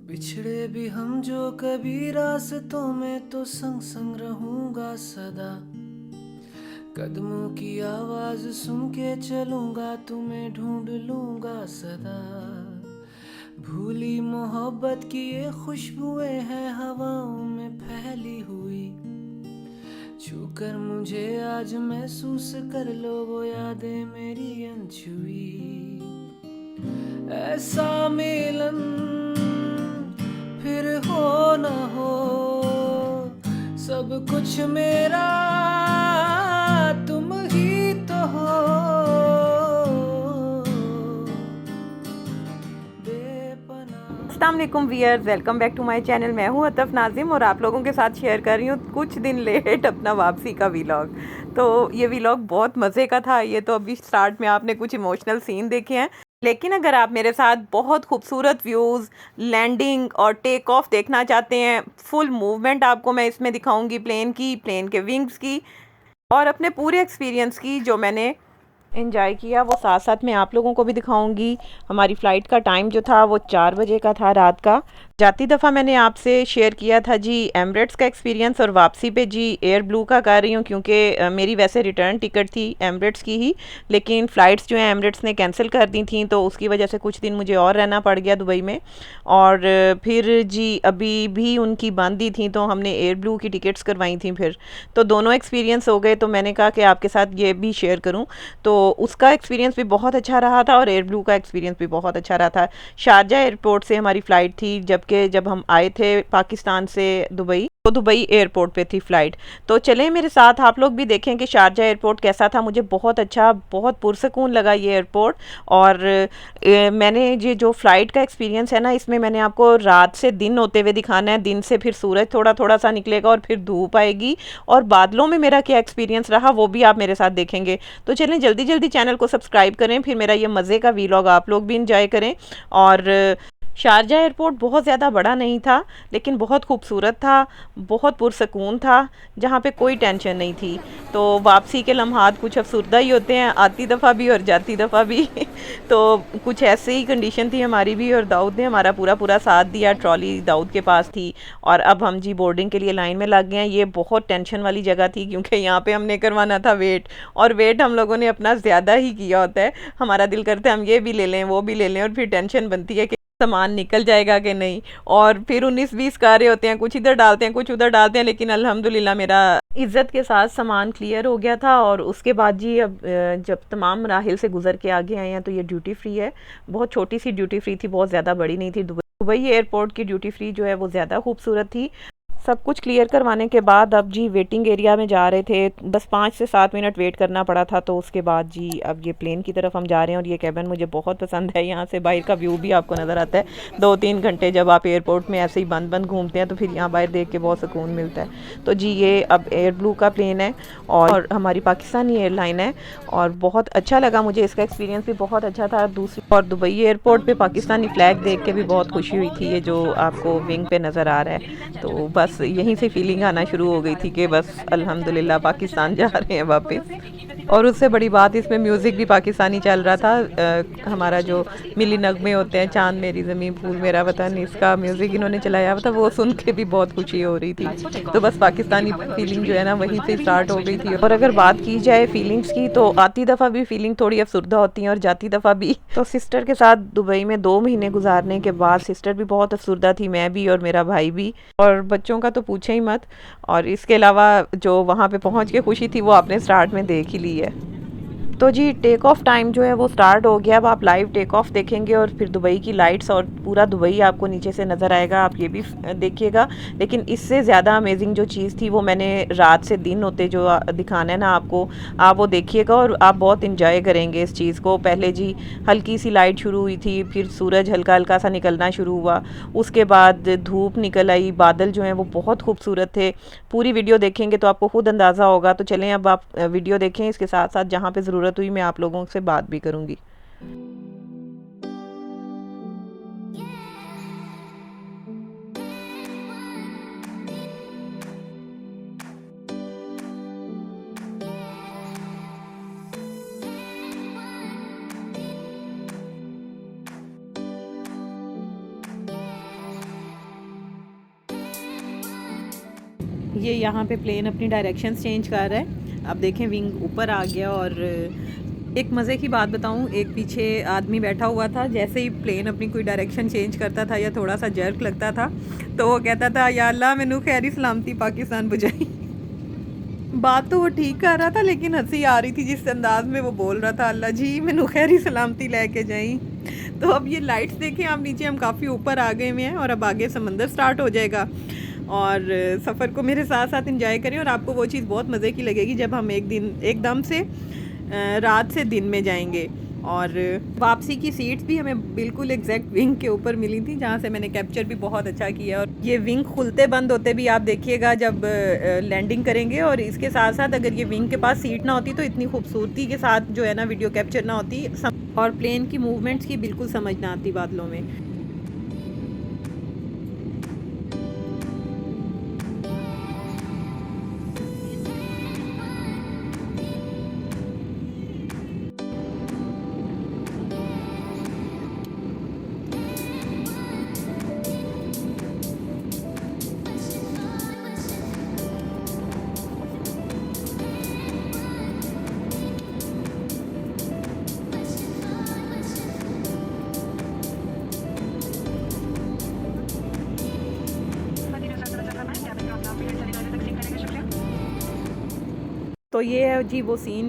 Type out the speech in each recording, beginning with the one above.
बिछड़े भी हम जो कभी रास्तों में तो संग संग रहूंगा सदा। कदमों की आवाज सुन के चलूंगा, तुम्हें ढूंढ लूंगा सदा। भूली मोहब्बत की ये खुशबुएं हैं हवाओं में फैली हुई। छूकर मुझे आज महसूस कर लो वो यादें मेरी अनछुई। ऐसा मिलन फिर हो न हो, सब कुछ मेरा तुम ही तो हो। अस्सलाम वालेकुम viewers, welcome back to my channel. मैं हूं अतफ नाजिम और आप लोगों के साथ शेयर कर रही हूं कुछ दिन लेट अपना वापसी का व्लॉग। तो ये व्लॉग बहुत मज़े का था। ये तो अभी स्टार्ट में आपने कुछ इमोशनल सीन देखे हैं, लेकिन अगर आप मेरे साथ बहुत खूबसूरत व्यूज़, लैंडिंग और टेक ऑफ देखना चाहते हैं, फुल मूवमेंट आपको मैं इसमें दिखाऊंगी, प्लेन की, प्लेन के विंग्स की और अपने पूरे एक्सपीरियंस की जो मैंने एंजॉय किया, वो साथ साथ मैं आप लोगों को भी दिखाऊंगी। हमारी फ़्लाइट का टाइम जो था वो 4 बजे का था रात का। जाती दफ़ा मैंने आपसे शेयर किया था जी एमरेट्स का एक्सपीरियंस, और वापसी पे जी एयर ब्लू का कर रही हूँ, क्योंकि मेरी वैसे रिटर्न टिकट थी एमरेट्स की ही, लेकिन फ़्लाइट्स जो है एमरेट्स ने कैंसिल कर दी थी, तो उसकी वजह से कुछ दिन मुझे और रहना पड़ गया दुबई में। और फिर जी अभी भी उनकी बंद ही थी, तो हमने एयर ब्लू की टिकट्स करवाई थी फिर। तो दोनों एक्सपीरियंस हो गए, तो मैंने कहा कि आपके साथ ये भी शेयर करूँ। तो उसका एक्सपीरियंस भी बहुत अच्छा रहा था और एयर ब्लू का एक्सपीरियंस भी बहुत अच्छा रहा था। शारजा एयरपोर्ट से हमारी फ़्लाइट थी, जबकि जब हम आए थे पाकिस्तान से दुबई, तो दुबई एयरपोर्ट पे थी फ़्लाइट। तो चलें मेरे साथ, आप लोग भी देखें कि शारजा एयरपोर्ट कैसा था। मुझे बहुत अच्छा, बहुत पुरसकून लगा ये एयरपोर्ट। और मैंने ये जो फ़्लाइट का एक्सपीरियंस है ना, इसमें मैंने आपको रात से दिन होते हुए दिखाना है। दिन से फिर सूरज थोड़ा थोड़ा सा निकलेगा और फिर धूप आएगी, और बादलों में मेरा क्या एक्सपीरियंस रहा वो भी आप मेरे साथ देखेंगे। तो चलें जल्दी जल्दी चैनल को सब्सक्राइब करें, फिर मेरा ये मज़े का व्लॉग आप लोग भी इंजॉय करें। और शारजा एयरपोर्ट बहुत ज़्यादा बड़ा नहीं था, लेकिन बहुत खूबसूरत था, बहुत पुरसकून था, जहाँ पे कोई टेंशन नहीं थी। तो वापसी के लम्हात कुछ अफसरदा ही होते हैं, आती दफ़ा भी और जाती दफ़ा भी। तो कुछ ऐसे ही कंडीशन थी हमारी भी, और दाऊद ने हमारा पूरा पूरा साथ दिया। ट्रॉली दाऊद के पास थी, और अब हम जी बोर्डिंग के लिए लाइन में लग गए हैं। ये बहुत टेंशन वाली जगह थी, क्योंकि यहाँ पे हमने करवाना था वेट, और वेट हम लोगों ने अपना ज़्यादा ही किया होता है। हमारा दिल करता है हम ये भी ले लें, वो भी ले लें, और फिर टेंशन बनती है कि सामान निकल जाएगा कि नहीं। और फिर 19-20 कारें होते हैं, कुछ इधर डालते हैं कुछ उधर डालते हैं, लेकिन अल्हम्दुलिल्लाह मेरा इज़्ज़त के साथ सामान क्लियर हो गया था। और उसके बाद जी अब जब तमाम मराहिल से गुजर के आगे आए हैं, तो ये ड्यूटी फ्री है। बहुत छोटी सी ड्यूटी फ्री थी, बहुत ज़्यादा बड़ी नहीं थी। दुबई एयरपोर्ट की ड्यूटी फ्री जो है वो ज़्यादा खूबसूरत थी। सब कुछ क्लियर करवाने के बाद अब जी वेटिंग एरिया में जा रहे थे। बस 5 से 7 मिनट वेट करना पड़ा था। तो उसके बाद जी अब ये प्लेन की तरफ हम जा रहे हैं, और ये कैबिन मुझे बहुत पसंद है। यहाँ से बाहर का व्यू भी आपको नज़र आता है। 2-3 घंटे जब आप एयरपोर्ट में ऐसे ही बंद बंद घूमते हैं, तो फिर यहाँ बाहर देख के बहुत सुकून मिलता है। तो जी ये अब एयर ब्लू का प्लेन है, और हमारी पाकिस्तानी एयरलाइन है, और बहुत अच्छा लगा मुझे, इसका एक्सपीरियंस भी बहुत अच्छा था। दूसरी और दुबई एयरपोर्ट पे पाकिस्तानी फ़्लैग देख के भी बहुत खुशी हुई थी, ये जो आपको विंग पे नज़र आ रहा है। तो बस यहीं से फीलिंग आना शुरू हो गई थी कि बस अल्हम्दुलिल्लाह पाकिस्तान जा रहे हैं वापस। और उससे बड़ी बात, इसमें म्यूज़िक भी पाकिस्तानी चल रहा था। हमारा जो मिली नगमे होते हैं, चांद मेरी ज़मीं फूल मेरा वतन, इसका म्यूज़िक इन्होंने चलाया हुआ था, वो सुन के भी बहुत खुशी हो रही थी। तो बस पाकिस्तानी फीलिंग जो है ना वहीं से स्टार्ट हो गई थी। और अगर बात की जाए फीलिंग्स की, तो आती दफ़ा भी फीलिंग थोड़ी अफसरदा होती है, और जाती दफ़ा भी। तो सिस्टर के साथ दुबई में 2 महीने गुजारने के बाद सिस्टर भी बहुत अफसरदा थी, मैं भी और मेरा भाई भी, और बच्चों का तो पूछे ही मत। और इसके अलावा जो वहाँ पे पहुँच के खुशी थी वो आपने स्टार्ट में देख ही ली है। तो जी टेक ऑफ टाइम जो है वो स्टार्ट हो गया। अब आप लाइव टेक ऑफ देखेंगे, और फिर दुबई की लाइट्स और पूरा दुबई आपको नीचे से नज़र आएगा, आप ये भी देखिएगा। लेकिन इससे ज़्यादा अमेजिंग जो चीज़ थी वो मैंने रात से दिन होते जो दिखाना है ना आपको, आप वो देखिएगा, और आप बहुत इंजॉय करेंगे इस चीज़ को। पहले जी हल्की सी लाइट शुरू हुई थी, फिर सूरज हल्का हल्का सा निकलना शुरू हुआ, उसके बाद धूप निकल आई, बादल जो हैं वो बहुत खूबसूरत थे। पूरी वीडियो देखेंगे तो आपको खुद अंदाज़ा होगा। तो चलें अब आप वीडियो देखें, इसके साथ साथ जहाँ पे ज़रूरत हुई मैं आप लोगों से बात भी करूँगी। ये यहाँ पे प्लेन अपनी डायरेक्शंस चेंज कर रहा है। अब देखें विंग ऊपर आ गया। और एक मज़े की बात बताऊँ, एक पीछे आदमी बैठा हुआ था, जैसे ही प्लेन अपनी कोई डायरेक्शन चेंज करता था या थोड़ा सा जर्क लगता था तो वो कहता था या अल्लाह मैनू खैरी सलामती पाकिस्तान बुझाई। बात तो वो ठीक कर रहा था लेकिन हंसी आ रही थी जिस अंदाज में वो बोल रहा था, अल्लाह जी मैनू खैरी सलामती लेके जाई। तो अब ये लाइट्स देखें आप नीचे, हम काफ़ी ऊपर आ गए हुए हैं और अब आगे समंदर स्टार्ट हो जाएगा। और सफ़र को मेरे साथ साथ एंजॉय करें और आपको वो चीज़ बहुत मज़े की लगेगी जब हम एकदम से रात से दिन में जाएंगे। और वापसी की सीट्स भी हमें बिल्कुल एग्जैक्ट विंग के ऊपर मिली थी, जहाँ से मैंने कैप्चर भी बहुत अच्छा किया। और ये विंग खुलते बंद होते भी आप देखिएगा जब लैंडिंग करेंगे। और इसके साथ साथ अगर ये विंग के पास सीट ना होती तो इतनी खूबसूरती के साथ जो है ना वीडियो कैप्चर ना होती और प्लेन की मूवमेंट्स की बिल्कुल समझ ना आती बादलों में। तो ये है जी वो सीन,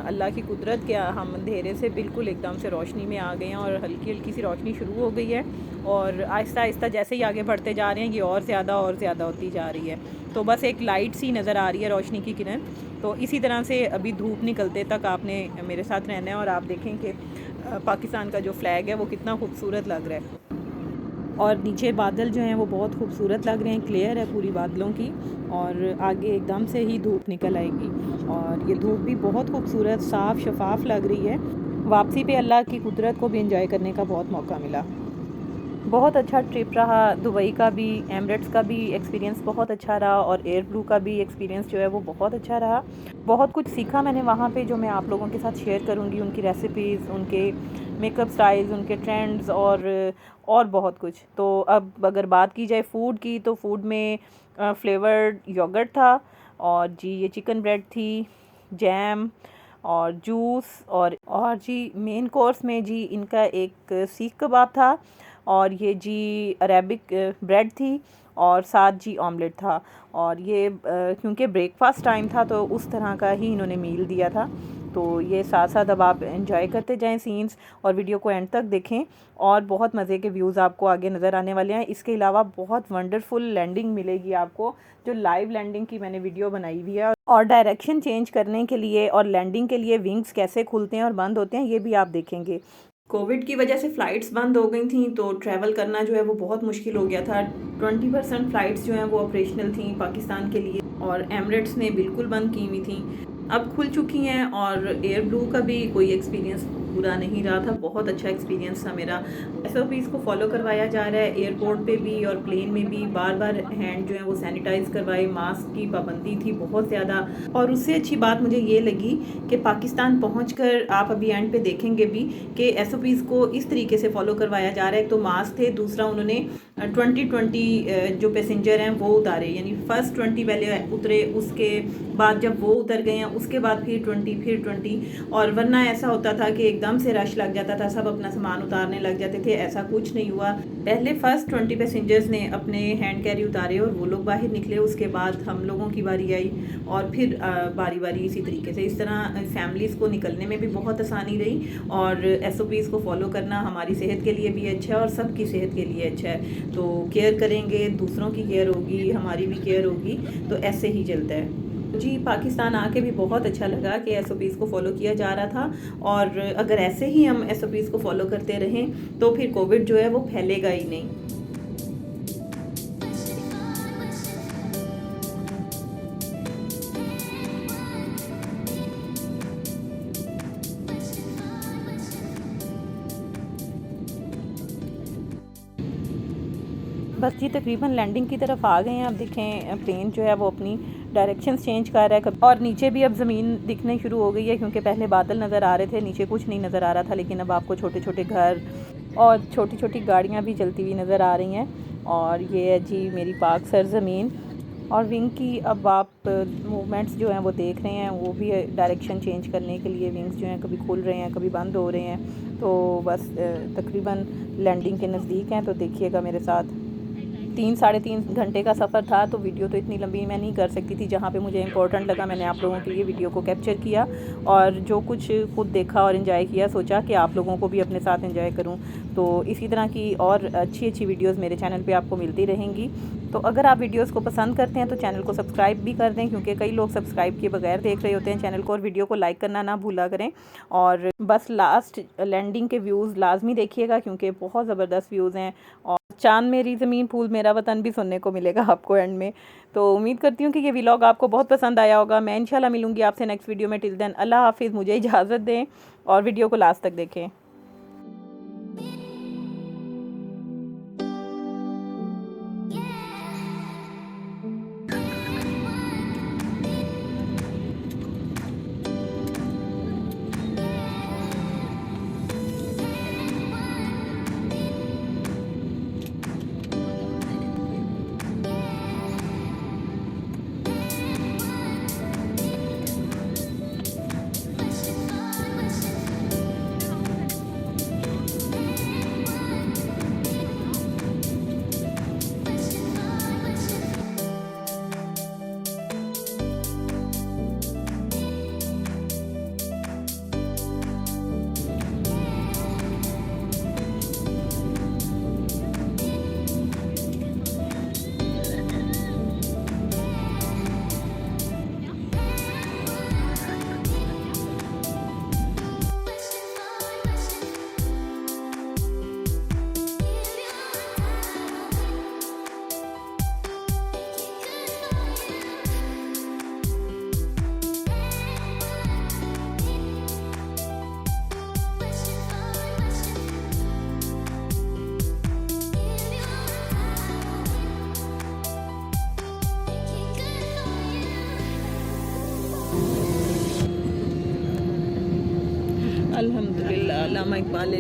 अल्लाह की कुदरत के हम अंधेरे से बिल्कुल एकदम से रोशनी में आ गए हैं और हल्की हल्की सी रोशनी शुरू हो गई है। और आहिस्ता आहिस्ता जैसे ही आगे बढ़ते जा रहे हैं ये और ज़्यादा होती जा रही है। तो बस एक लाइट सी नज़र आ रही है रोशनी की किरण। तो इसी तरह से अभी धूप निकलते तक आपने मेरे साथ रहना है और आप देखें कि पाकिस्तान का जो फ्लैग है वो कितना खूबसूरत लग रहा है। और नीचे बादल जो हैं वो बहुत खूबसूरत लग रहे हैं, क्लियर है पूरी बादलों की। और आगे एकदम से ही धूप निकल आएगी और ये धूप भी बहुत खूबसूरत साफ़ शफाफ लग रही है। वापसी पे अल्लाह की कुदरत को भी एंजॉय करने का बहुत मौका मिला। बहुत अच्छा ट्रिप रहा। दुबई का भी, एमिरेट्स का भी एक्सपीरियंस बहुत अच्छा रहा और एयर ब्लू का भी एक्सपीरियंस जो है वो बहुत अच्छा रहा। बहुत कुछ सीखा मैंने वहाँ पे जो मैं आप लोगों के साथ शेयर करूँगी, उनकी रेसिपीज़, उनके मेकअप स्टाइल्स, उनके ट्रेंड्स और बहुत कुछ। तो अब अगर बात की जाए फ़ूड की तो फ़ूड में फ्लेवर्ड योगर्ट था और जी ये चिकन ब्रेड थी, जैम और जूस और जी मेन कोर्स में जी इनका एक सीख कबाब था और ये जी अरेबिक ब्रेड थी और साथ जी ऑमलेट था। और ये क्योंकि ब्रेकफास्ट टाइम था तो उस तरह का ही इन्होंने मील दिया था। तो ये साथ साथ अब आप एंजॉय करते जाएं सीन्स और वीडियो को एंड तक देखें और बहुत मज़े के व्यूज़ आपको आगे नज़र आने वाले हैं। इसके अलावा बहुत वंडरफुल लैंडिंग मिलेगी आपको, जो लाइव लैंडिंग की मैंने वीडियो बनाई हुई है। और डायरेक्शन चेंज करने के लिए और लैंडिंग के लिए विंग्स कैसे खुलते हैं और बंद होते हैं ये भी आप देखेंगे। कोविड की वजह से फ़्लाइट्स बंद हो गई थी तो ट्रैवल करना जो है वो बहुत मुश्किल हो गया था। 20% फ़्लाइट्स जो हैं वो ऑपरेशनल थी पाकिस्तान के लिए और एमिरेट्स ने बिल्कुल बंद की हुई थी, अब खुल चुकी हैं। और एयर ब्लू का भी कोई एक्सपीरियंस बुरा नहीं रहा था, बहुत अच्छा एक्सपीरियंस था मेरा। SOPs को फॉलो करवाया जा रहा है एयरपोर्ट पे भी और प्लेन में भी, बार बार हैंड जो है वो सैनिटाइज़ करवाए, मास्क की पाबंदी थी बहुत ज़्यादा। और उससे अच्छी बात मुझे ये लगी कि पाकिस्तान पहुंचकर आप अभी एंड पे देखेंगे भी कि SOPs को इस तरीके से फॉलो करवाया जा रहा है। एक तो मास्क थे, दूसरा उन्होंने 20 जो पैसेंजर हैं वो उतारे, यानी फ़र्स्ट 20 पहले उतरे, उसके बाद जब वो उतर गए हैं उसके बाद फिर 20। और वरना ऐसा होता था कि एकदम से रश लग जाता था, सब अपना सामान उतारने लग जाते थे। ऐसा कुछ नहीं हुआ। पहले फ़र्स्ट 20 पैसेंजर्स ने अपने हैंड कैरी उतारे और वो लोग बाहर निकले, उसके बाद हम लोगों की बारी आई और फिर बारी बारी इसी तरीके से। इस तरह फैमिलीज़ को निकलने में भी बहुत आसानी रही और SOPs को फॉलो करना हमारी सेहत के लिए भी अच्छा है और सबकी सेहत के लिए अच्छा है। तो केयर करेंगे, दूसरों की केयर होगी, हमारी भी केयर होगी, तो ऐसे ही चलता है। जी पाकिस्तान आके भी बहुत अच्छा लगा कि SOPs को फॉलो किया जा रहा था और अगर ऐसे ही हम SOPs को फॉलो करते रहें तो फिर कोविड जो है वो फैलेगा ही नहीं। बस जी तकरीबन लैंडिंग की तरफ आ गए हैं। अब देखें प्लेन जो है वो अपनी डायरेक्शंस चेंज कर रहा है और नीचे भी अब ज़मीन दिखने शुरू हो गई है, क्योंकि पहले बादल नज़र आ रहे थे, नीचे कुछ नहीं नज़र आ रहा था, लेकिन अब आपको छोटे छोटे घर और छोटी छोटी गाड़ियाँ भी चलती हुई नज़र आ रही हैं। और ये है जी मेरी पाक सरज़मीन। और विंग की अब आप मूवमेंट्स जो हैं वो देख रहे हैं, वो भी डायरेक्शन चेंज करने के लिए विंग्स जो हैं कभी खुल रहे हैं कभी बंद हो रहे हैं। तो बस तकरीबन लैंडिंग के नज़दीक हैं, तो देखिएगा मेरे साथ। 3-3.5 घंटे का सफ़र था, तो वीडियो तो इतनी लंबी मैं नहीं कर सकती थी। जहाँ पे मुझे इंपॉर्टेंट लगा मैंने आप लोगों के लिए वीडियो को कैप्चर किया, और जो कुछ खुद देखा और एंजॉय किया सोचा कि आप लोगों को भी अपने साथ एंजॉय करूं। तो इसी तरह की और अच्छी वीडियोस मेरे चैनल पे आपको मिलती रहेंगी। तो अगर आप वीडियोस को पसंद करते हैं तो चैनल को सब्सक्राइब भी कर दें, क्योंकि कई लोग सब्सक्राइब किए बगैर देख रहे होते हैं चैनल को। और वीडियो को लाइक करना ना भूला करें। और बस लास्ट लैंडिंग के व्यूज़ लाजमी देखिएगा, क्योंकि बहुत ज़बरदस्त व्यूज़ हैं। और चांद मेरी ज़मीन फूल मेरा वतन भी सुनने को मिलेगा आपको एंड में। तो उम्मीद करती हूँ कि ये व्लॉग आपको बहुत पसंद आया होगा। मैं इंशाल्लाह मिलूँगी आपसे नेक्स्ट वीडियो में। टिल देन अल्लाह हाफिज़, मुझे इजाज़त दें और वीडियो को लास्ट तक देखें। अल्हम्दुलिल्लाह, अल्लामा इकबाल